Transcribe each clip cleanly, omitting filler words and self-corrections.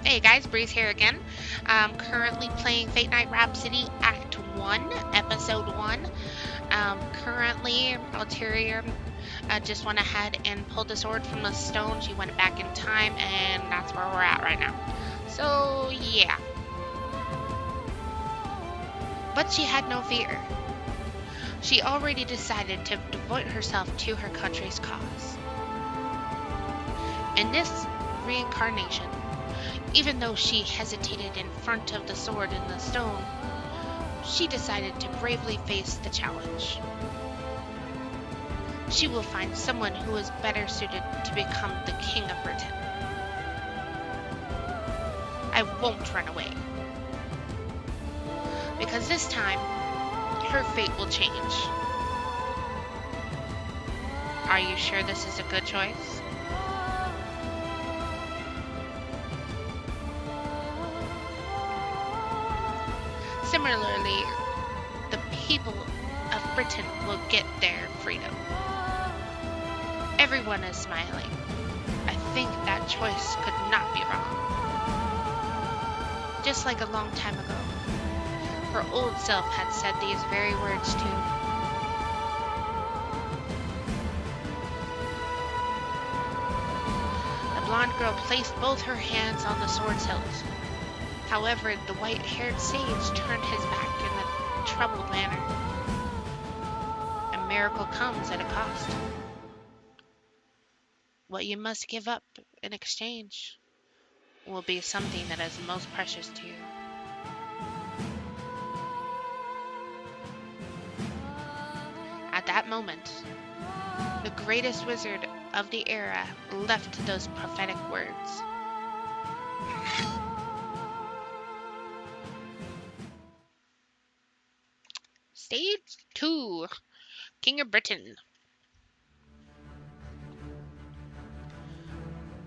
Hey guys, Breeze here again. I'm currently playing Fate Night Rhapsody Act 1, Episode 1. Currently, Ulterior just went ahead and pulled the sword from the stone. She went back in time, and that's where we're at right now. So, yeah. But she had no fear. She already decided to devote herself to her country's cause. In this reincarnation, even though she hesitated in front of the sword in the stone, she decided to bravely face the challenge. She will find someone who is better suited to become the King of Britain. I won't run away. Because this time, her fate will change. Are you sure this is a good choice? Similarly, the people of Britain will get their freedom. Everyone is smiling. I think that choice could not be wrong. Just like a long time ago, her old self had said these very words too. The blonde girl placed both her hands on the sword's hilt. However, the white-haired sage turned his back in a troubled manner. A miracle comes at a cost. What you must give up in exchange will be something that is most precious to you. At that moment, the greatest wizard of the era left those prophetic words. Stage 2, King of Britain.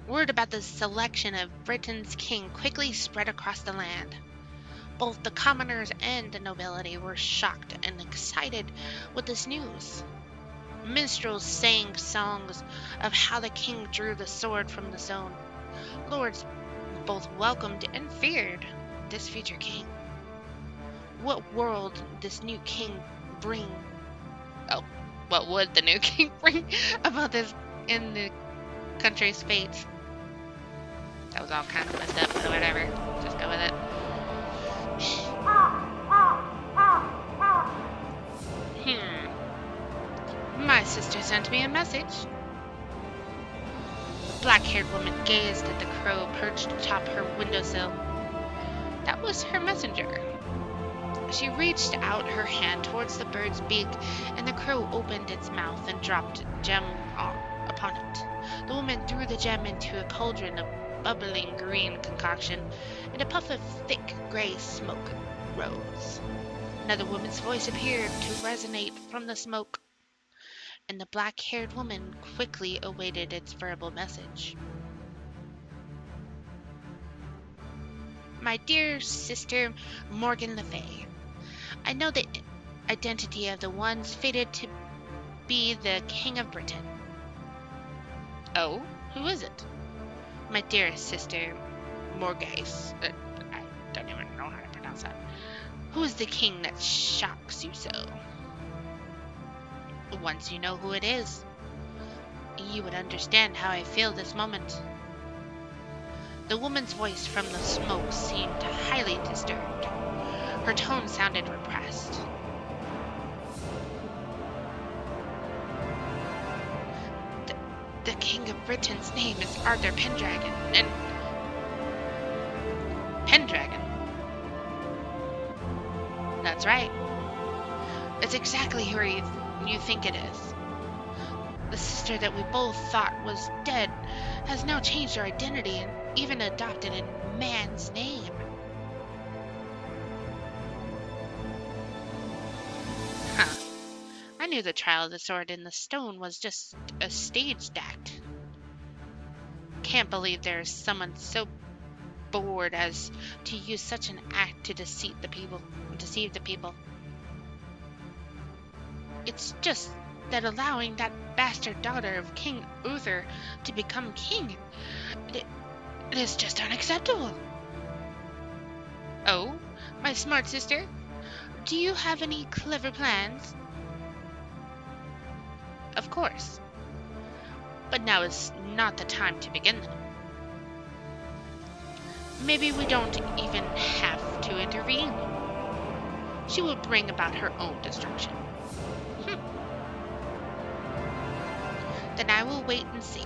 Word about the selection of Britain's king quickly spread across the land. Both the commoners and the nobility were shocked and excited with this news. Minstrels sang songs of how the king drew the sword from the stone. Lords both welcomed and feared this future king. What world this new king bring? Oh, what would the new king bring about this in the country's fate? That was all kind of messed up, but whatever. Just go with it. My sister sent me a message. The black-haired woman gazed at the crow perched atop her windowsill. That was her messenger. She reached out her hand towards the bird's beak, and the crow opened its mouth and dropped a gem upon it. The woman threw the gem into a cauldron of bubbling green concoction, and a puff of thick gray smoke rose. Another woman's voice appeared to resonate from the smoke, and the black-haired woman quickly awaited its verbal message. My dear sister Morgan Le Fay, I know the identity of the ones fated to be the King of Britain. Oh, who is it? My dearest sister Morgase. I don't even know how to pronounce that. Who is the king that shocks you so? Once you know who it is, you would understand how I feel this moment. The woman's voice from the smoke seemed highly disturbed. Her tone sounded repressed. The King of Britain's name is Arthur Pendragon, and... Pendragon? That's right. It's exactly who you think it is. The sister that we both thought was dead has now changed her identity and even adopted a man's name. Huh. I knew the trial of the sword in the stone was just a staged act. Can't believe there's someone so bored as to use such an act to deceive the people. It's just that allowing that bastard daughter of King Uther to become king, It is just unacceptable. Oh, my smart sister, do you have any clever plans? Of course, but now is not the time to begin them. Maybe we don't even have to intervene. She will bring about her own destruction. Then I will wait and see.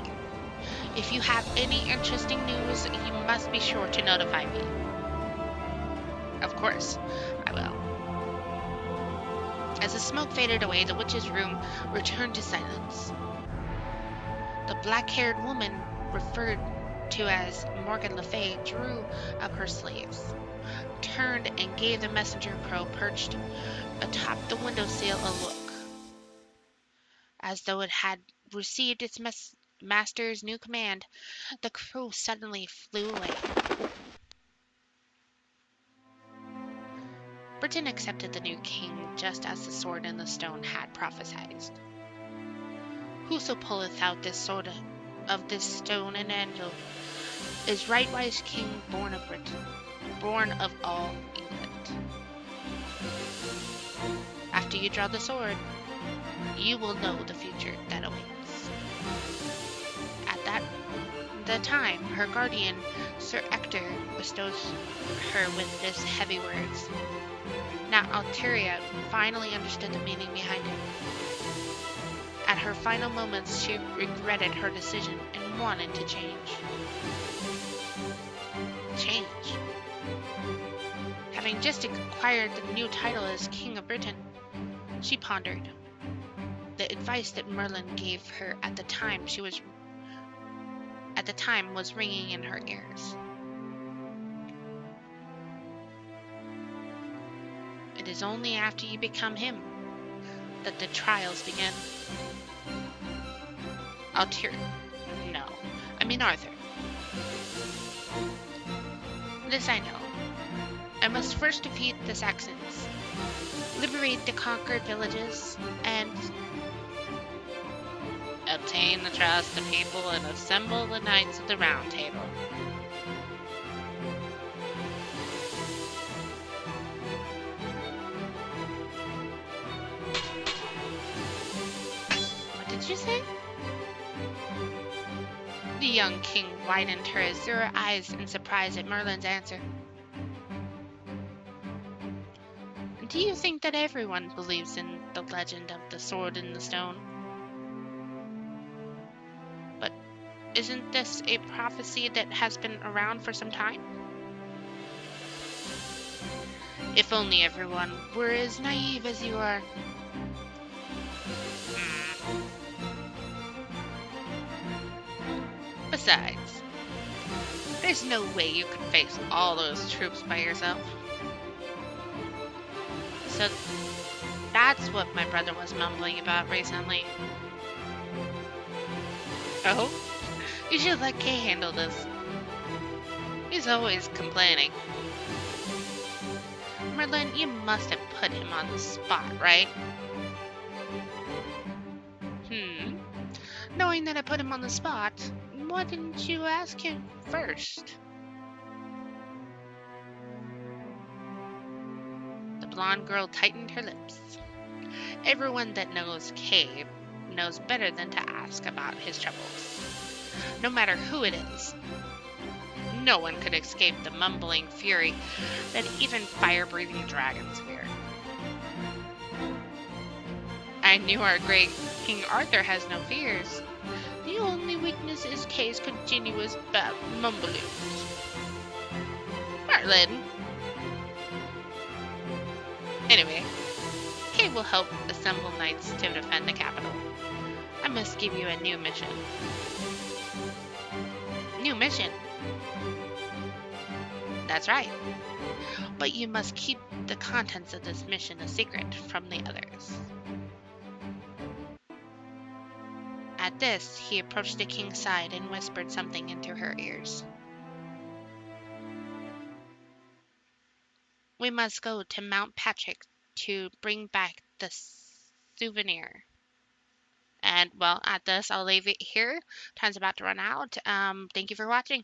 If you have any interesting news, you must be sure to notify me. Of course, I will. As the smoke faded away, the witch's room returned to silence. The black-haired woman, referred to as Morgan Le Fay, drew up her sleeves, turned and gave the messenger crow perched atop the windowsill a look, as though it had received its master's new command. The crow suddenly flew away. Britain accepted the new king just as the sword in the stone had prophesied. Whoso pulleth out this sword of this stone and angel is rightwise king born of Britain, born of all England. After you draw the sword, you will know the future that awaits. At the time, her guardian, Sir Ector, bestows her with this heavy words. Now Alteria finally understood the meaning behind it. At her final moments, she regretted her decision and wanted to change. Change. Having just acquired the new title as King of Britain, she pondered. The advice that Merlin gave her at the time was ringing in her ears. It is only after you become him that the trials begin. Arthur. This I know. I must first defeat the Saxons, liberate the conquered villages, and obtain the trust of people and assemble the knights of the Round Table. What did you say? The young king widened her azure eyes in surprise at Merlin's answer. Do you think that everyone believes in the legend of the sword in the stone? But isn't this a prophecy that has been around for some time? If only everyone were as naive as you are. Besides, there's no way you could face all those troops by yourself. So that's what my brother was mumbling about recently. Oh? You should let Kay handle this. He's always complaining. Merlin, you must have put him on the spot, right? Knowing that I put him on the spot, why didn't you ask him first? The blonde girl tightened her lips. Everyone that knows Kay knows better than to ask about his troubles. No matter who it is. No one could escape the mumbling fury that even fire-breathing dragons fear. I knew our great King Arthur has no fears. The only weakness is Kay's continuous bad mumblings. Merlin. Anyway, Kay will help assemble knights to defend the capital. I must give you a new mission. New mission? That's right. But you must keep the contents of this mission a secret from the others. At this, he approached the king's side and whispered something into her ears. We must go to Mount Patrick to bring back the souvenir. And, well, at this, I'll leave it here. Time's about to run out. Thank you for watching.